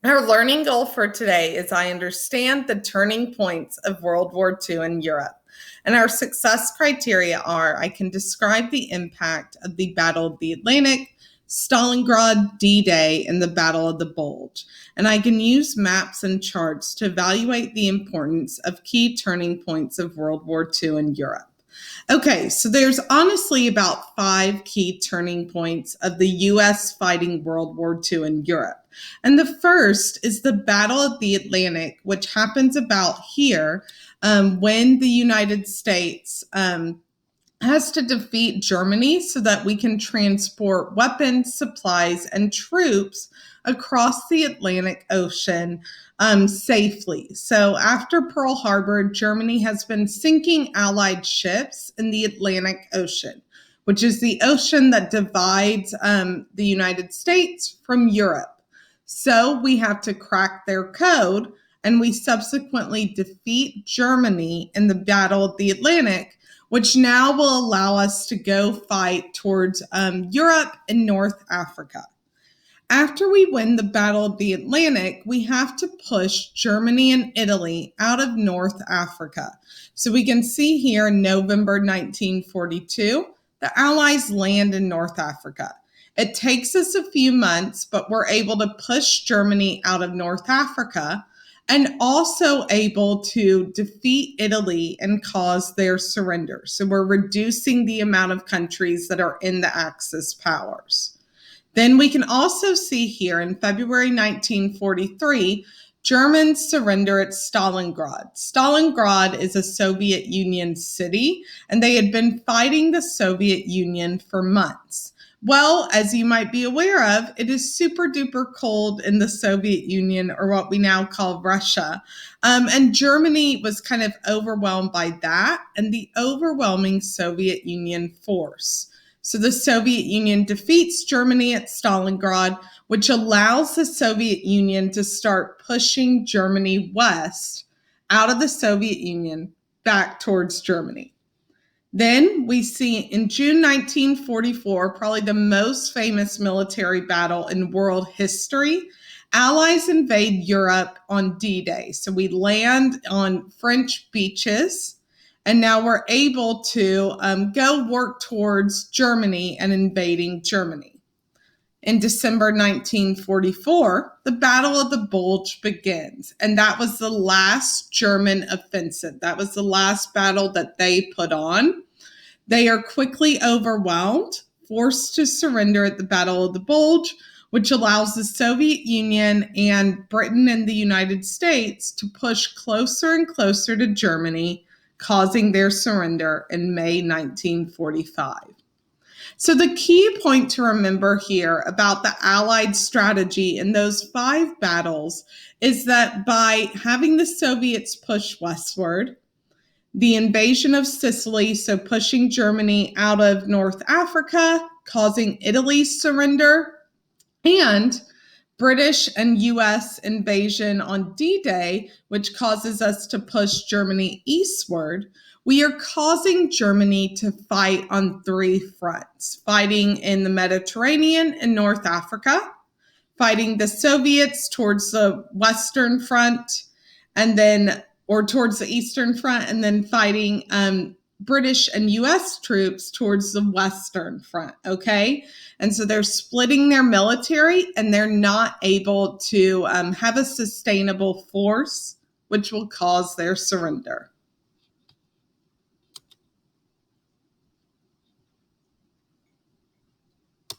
Our learning goal for today is I understand the turning points of World War II in Europe. And our success criteria are I can describe the impact of the Battle of the Atlantic, Stalingrad, D-Day, and the Battle of the Bulge. And I can use maps and charts to evaluate the importance of key turning points of World War II in Europe. Okay, so there's honestly about 5 key turning points of the U.S. fighting World War II in Europe. And the first is the Battle of the Atlantic, which happens about here when the United States has to defeat Germany so that we can transport weapons, supplies, and troops across the Atlantic Ocean safely. So after Pearl Harbor, Germany has been sinking Allied ships in the Atlantic Ocean, which is the ocean that divides the United States from Europe. So we have to crack their code, and we subsequently defeat Germany in the Battle of the Atlantic, which now will allow us to go fight towards Europe and North Africa. After we win the Battle of the Atlantic, we have to push Germany and Italy out of North Africa. So we can see here in November 1942, the Allies land in North Africa. It takes us a few months, but we're able to push Germany out of North Africa and also able to defeat Italy and cause their surrender. So we're reducing the amount of countries that are in the Axis powers. Then we can also see here in February 1943, Germans surrender at Stalingrad. Stalingrad is a Soviet Union city, and they had been fighting the Soviet Union for months. Well, as you might be aware of, it is super duper cold in the Soviet Union, or what we now call Russia. And Germany was kind of overwhelmed by that and the overwhelming Soviet Union force. So the Soviet Union defeats Germany at Stalingrad, which allows the Soviet Union to start pushing Germany west out of the Soviet Union back towards Germany. Then we see in June 1944, probably the most famous military battle in world history, Allies invade Europe on D-Day. So we land on French beaches, and now we're able to go work towards Germany and invading Germany. In December 1944, the Battle of the Bulge begins, and that was the last German offensive. That was the last battle that they put on. They are quickly overwhelmed, forced to surrender at the Battle of the Bulge, which allows the Soviet Union and Britain and the United States to push closer and closer to Germany, causing their surrender in May 1945. So the key point to remember here about the Allied strategy in those 5 battles is that by having the Soviets push westward, the invasion of Sicily, so pushing Germany out of North Africa, causing Italy's surrender, and British and U.S. invasion on D-Day, which causes us to push Germany eastward, we are causing Germany to fight on 3 fronts, fighting in the Mediterranean and North Africa, fighting the Soviets towards the Western Front, and then, or towards the Eastern Front, and then fighting British and U.S. troops towards the Western Front, okay? And so they're splitting their military, and they're not able to have a sustainable force, which will cause their surrender.